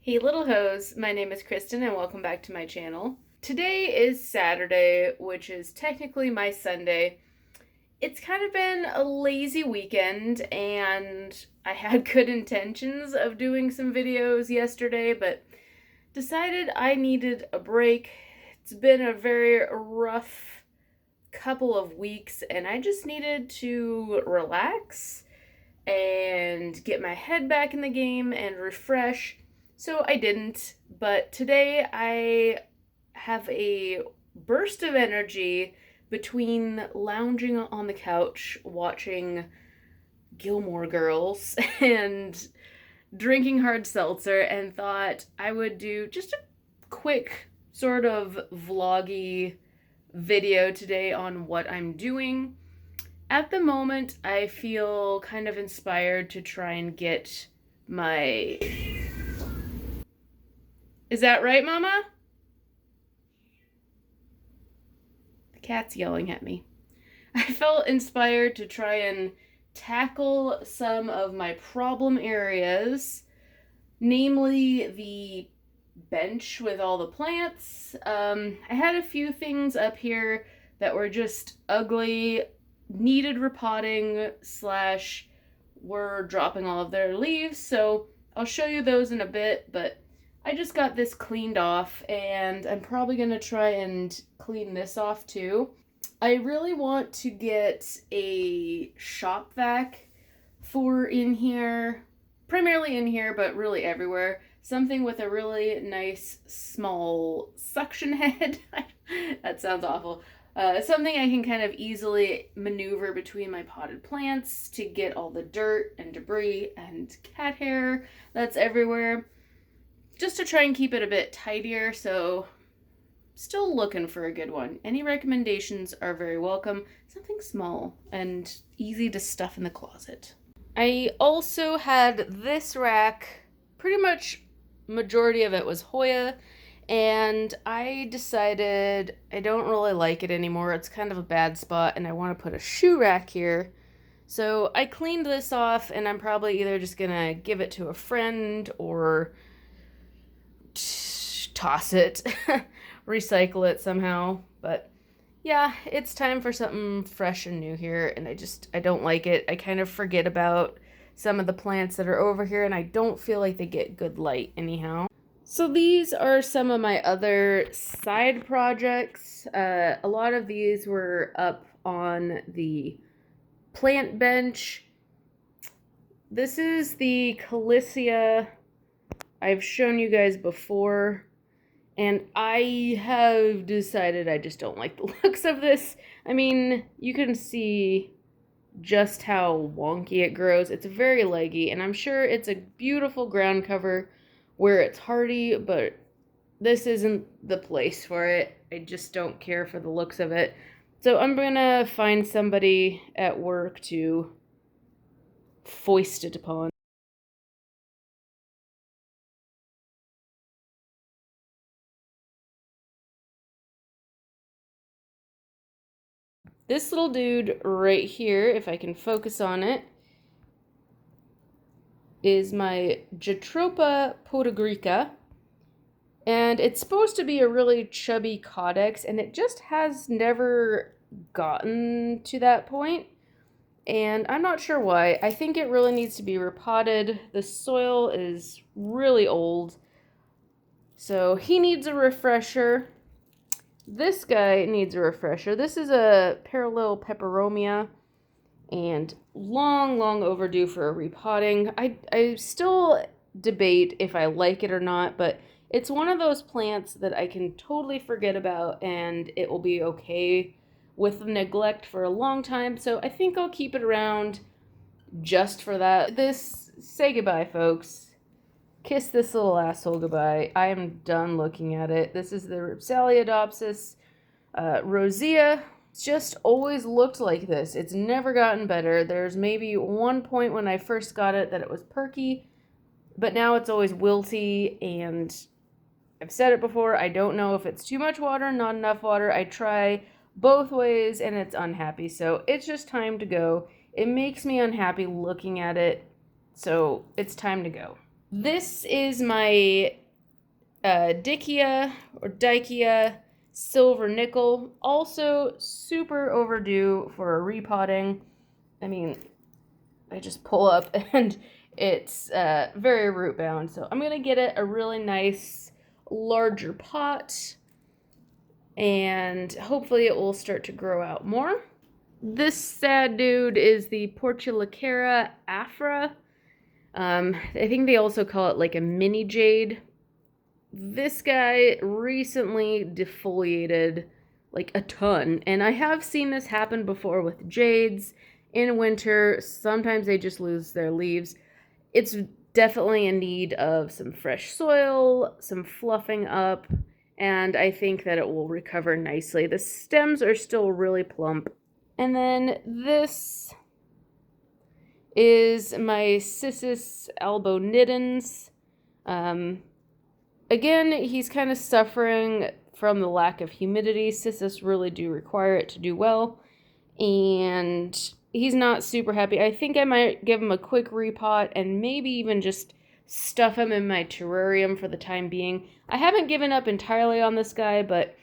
Hey little hoes, my name is Kristen and welcome back to my channel. Today is Saturday, which is technically my Sunday. It's kind of been a lazy weekend and I had good intentions of doing some videos yesterday, but decided I needed a break. It's been a very rough couple of weeks and I just needed to relax and get my head back in the game and refresh. So I didn't, but today I have a burst of energy between lounging on the couch watching Gilmore Girls and drinking hard seltzer, and thought I would do just a quick sort of vloggy video today on what I'm doing. At the moment, I feel kind of inspired to try and get my... Is that right, Mama? The cat's yelling at me. I felt inspired to try and tackle some of my problem areas, namely the bench with all the plants. I had a few things up here that were just ugly, needed repotting / were dropping all of their leaves, so I'll show you those in a bit, but I just got this cleaned off and I'm probably going to try and clean this off too. I really want to get a shop vac for in here, primarily in here, but really everywhere. Something with a really nice small suction head. That sounds awful. Something I can kind of easily maneuver between my potted plants to get all the dirt and debris and cat hair that's everywhere. Just to try and keep it a bit tidier, so still looking for a good one. Any recommendations are very welcome. Something small and easy to stuff in the closet. I also had this rack, pretty much majority of it was Hoya, and I decided I don't really like it anymore. It's kind of a bad spot and I want to put a shoe rack here. So I cleaned this off and I'm probably either just gonna give it to a friend or toss it, recycle it somehow. But yeah, it's time for something fresh and new here, and I don't like it. I kind of forget about some of the plants that are over here, and I don't feel like they get good light anyhow. So these are some of my other side projects. A lot of these were up on the plant bench. This is the Calicia I've shown you guys before, and I have decided I just don't like the looks of this. I mean, you can see just how wonky it grows. It's very leggy, and I'm sure it's a beautiful ground cover where it's hardy, but this isn't the place for it. I just don't care for the looks of it. So I'm gonna find somebody at work to foist it upon. This little dude right here, if I can focus on it, is my Jatropha podagrica. And it's supposed to be a really chubby caudex, and it just has never gotten to that point. And I'm not sure why. I think it really needs to be repotted. The soil is really old, so he needs a refresher. This guy needs a refresher. This is a parallel peperomia, and long overdue for a repotting. I still debate if I like it or not, but it's one of those plants that I can totally forget about and it will be okay with neglect for a long time. So I think I'll keep it around just for that. Say goodbye, folks. Kiss this little asshole goodbye. I am done looking at it. This is the Ripsaliadopsis rosea. It's just always looked like this. It's never gotten better. There's maybe one point when I first got it that it was perky, but now it's always wilty, and I've said it before, I don't know if it's too much water, not enough water. I try both ways and it's unhappy, so it's just time to go. It makes me unhappy looking at it, so it's time to go. This is my Dichia silver nickel, also super overdue for a repotting. I mean, I just pull up and it's very root bound, so I'm gonna get it a really nice larger pot and hopefully it will start to grow out more. This sad dude is the Portulacara afra. I think they also call it like a mini jade. This guy recently defoliated like a ton, and I have seen this happen before with jades in winter. Sometimes they just lose their leaves. It's definitely in need of some fresh soil, some fluffing up, and I think that it will recover nicely. The stems are still really plump. And then this is my Cissus albonitens. Again, he's kind of suffering from the lack of humidity. Cissus really do require it to do well. And he's not super happy. I think I might give him a quick repot and maybe even just stuff him in my terrarium for the time being. I haven't given up entirely on this guy, but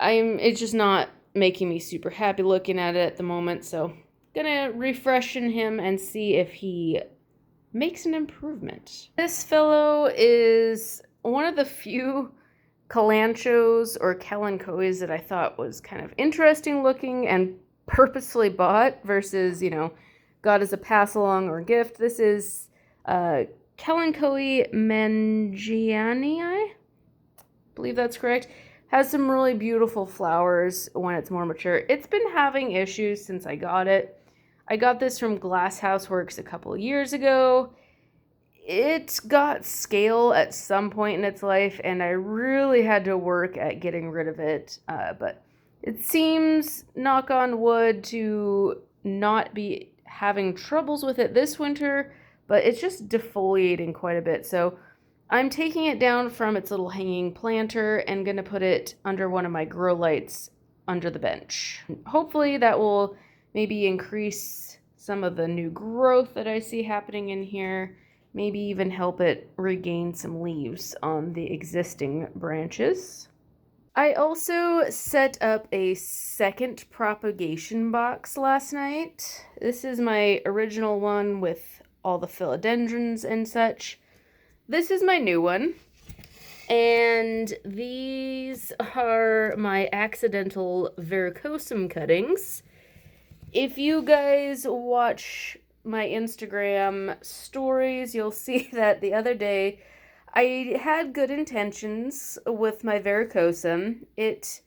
it's just not making me super happy looking at it at the moment. So gonna refreshen him and see if he makes an improvement. This fellow is one of the few kalanchos or kalanchos that I thought was kind of interesting looking and purposely bought versus, got as a pass along or gift. This is Kalanchoe mangiani, I believe that's correct. Has some really beautiful flowers when it's more mature. It's been having issues since I got it. I got this from Glasshouse Works a couple of years ago. It got scale at some point in its life, and I really had to work at getting rid of it. But it seems, knock on wood, to not be having troubles with it this winter, but it's just defoliating quite a bit. So I'm taking it down from its little hanging planter and going to put it under one of my grow lights under the bench. Hopefully that will maybe increase some of the new growth that I see happening in here. Maybe even help it regain some leaves on the existing branches. I also set up a second propagation box last night. This is my original one with all the philodendrons and such. This is my new one. And these are my accidental varicosum cuttings. If you guys watch my Instagram stories, you'll see that the other day I had good intentions with my varicosum. It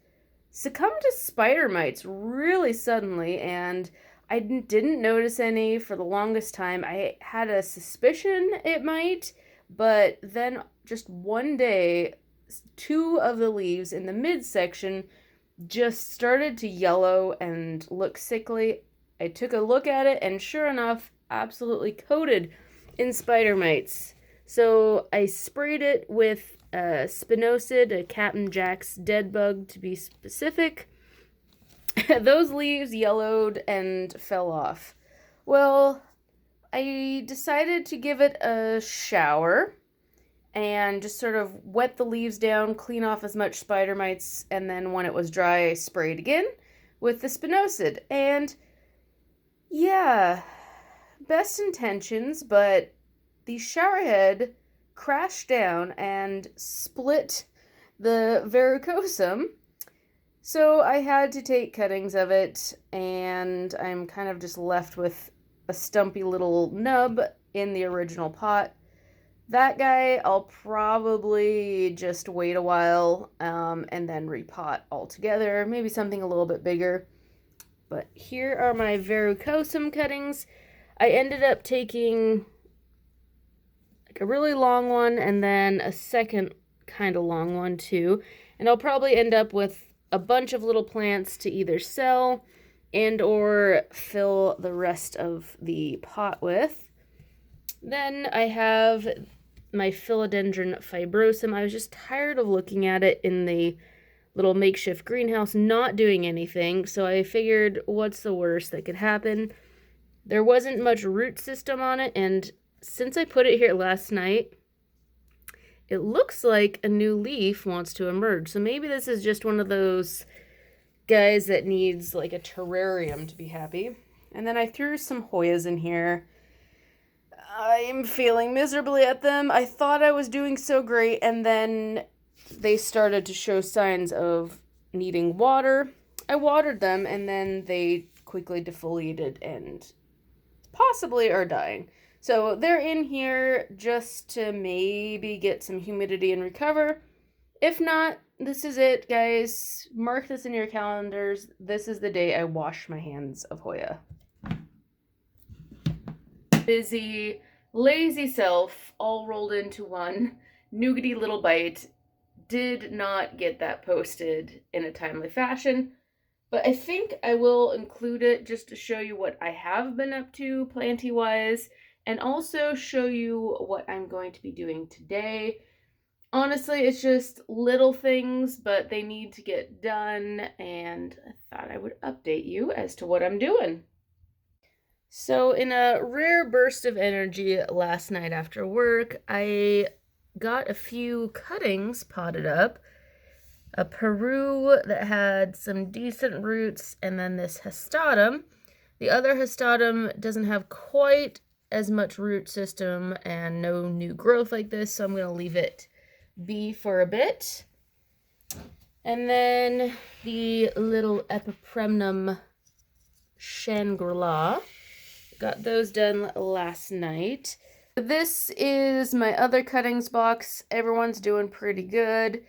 succumbed to spider mites really suddenly, and I didn't notice any for the longest time. I had a suspicion it might, but then just one day, two of the leaves in the midsection just started to yellow and look sickly. I took a look at it, and sure enough, absolutely coated in spider mites. So I sprayed it with spinosad, a Captain Jack's dead bug to be specific. Those leaves yellowed and fell off. Well, I decided to give it a shower and just sort of wet the leaves down, clean off as much spider mites, and then when it was dry, I sprayed again with the spinosad. And yeah, best intentions, but the showerhead crashed down and split the varicosum. So I had to take cuttings of it, and I'm kind of just left with a stumpy little nub in the original pot. That guy, I'll probably just wait a while and then repot altogether. Maybe something a little bit bigger. But here are my varicosum cuttings. I ended up taking like a really long one and then a second kind of long one too. And I'll probably end up with a bunch of little plants to either sell and or fill the rest of the pot with. Then I have my philodendron fibrosum. I was just tired of looking at it in the little makeshift greenhouse not doing anything, so I figured what's the worst that could happen. There wasn't much root system on it, and since I put it here last night, it looks like a new leaf wants to emerge. So maybe this is just one of those guys that needs like a terrarium to be happy. And then I threw some Hoyas in here. I'm feeling miserably at them. I thought I was doing so great, and then they started to show signs of needing water. I watered them, and then they quickly defoliated and possibly are dying. So they're in here just to maybe get some humidity and recover. If not, this is it, guys. Mark this in your calendars. This is the day I wash my hands of Hoya. Busy, lazy self, all rolled into one nougaty little bite. Did not get that posted in a timely fashion, but I think I will include it just to show you what I have been up to planty-wise, and also show you what I'm going to be doing today. Honestly, it's just little things, but they need to get done, and I thought I would update you as to what I'm doing. So in a rare burst of energy last night after work, I got a few cuttings potted up. A Peru that had some decent roots, and then this Histatum. The other Histatum doesn't have quite as much root system and no new growth like this, so I'm going to leave it be for a bit. And then the little Epipremnum Shangri-La. Got those done last night. This is my other cuttings box. Everyone's doing pretty good.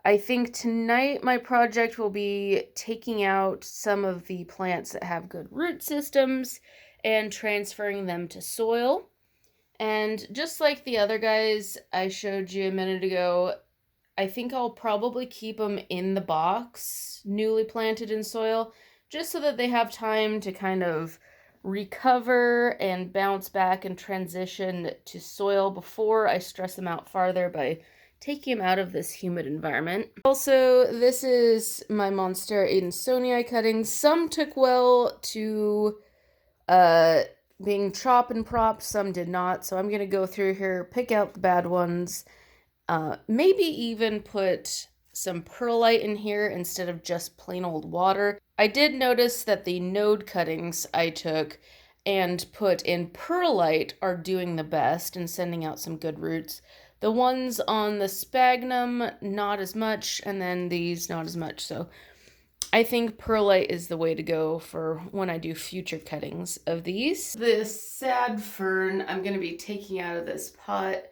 I think tonight my project will be taking out some of the plants that have good root systems and transferring them to soil. And just like the other guys I showed you a minute ago, I think I'll probably keep them in the box, newly planted in soil, just so that they have time to kind of recover and bounce back and transition to soil before I stress them out farther by taking them out of this humid environment. Also, this is my Monstera aidan sonia cuttings. Some took well to being chop and propped, some did not. So I'm going to go through here, pick out the bad ones, maybe even put some perlite in here instead of just plain old water. I did notice that the node cuttings I took and put in perlite are doing the best and sending out some good roots. The ones on the sphagnum, not as much, and then these, not as much. So I think perlite is the way to go for when I do future cuttings of these. This sad fern I'm going to be taking out of this pot.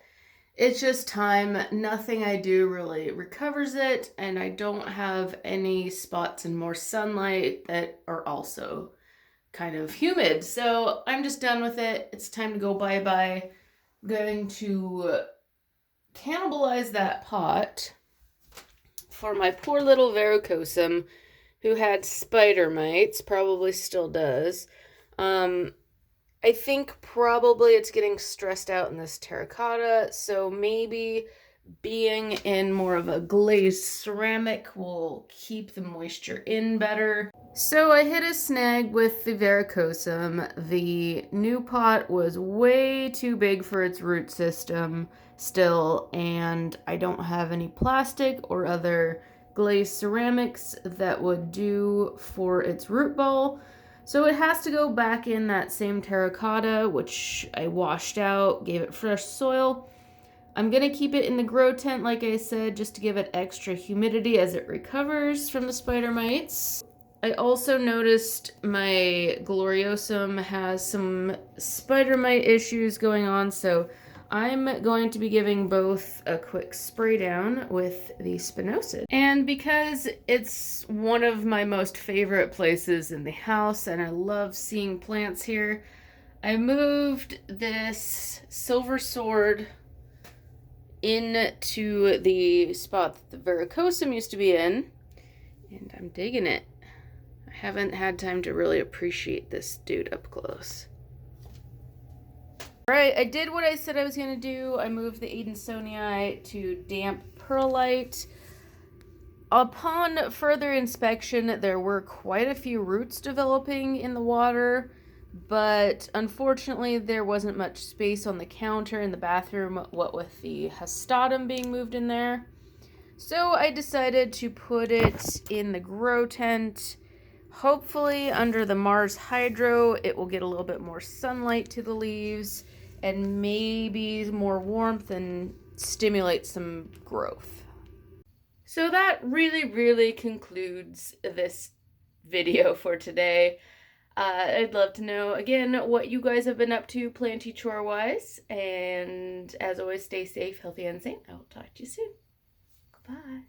It's just time. Nothing I do really recovers it, and I don't have any spots in more sunlight that are also kind of humid. So I'm just done with it. It's time to go bye-bye. I'm going to cannibalize that pot for my poor little varicosum who had spider mites, probably still does. I think probably it's getting stressed out in this terracotta, so maybe being in more of a glazed ceramic will keep the moisture in better. So I hit a snag with the varicosum. The new pot was way too big for its root system still, and I don't have any plastic or other glazed ceramics that would do for its root ball. So it has to go back in that same terracotta, which I washed out, gave it fresh soil. I'm going to keep it in the grow tent, like I said, just to give it extra humidity as it recovers from the spider mites. I also noticed my gloriosum has some spider mite issues going on, so I'm going to be giving both a quick spray down with the spinosad. And because it's one of my most favorite places in the house and I love seeing plants here, I moved this silver sword into the spot that the varicosum used to be in, and I'm digging it. I haven't had time to really appreciate this dude up close. Alright, I did what I said I was going to do. I moved the Aidensonii to damp perlite. Upon further inspection, there were quite a few roots developing in the water. but unfortunately there wasn't much space on the counter in the bathroom, what with the hastatum being moved in there. So I decided to put it in the grow tent. Hopefully under the Mars Hydro it will get a little bit more sunlight to the leaves and maybe more warmth and stimulate some growth. So that really concludes this video for today. I'd love to know, again, what you guys have been up to planty chore-wise. And as always, stay safe, healthy, and sane. I will talk to you soon. Goodbye.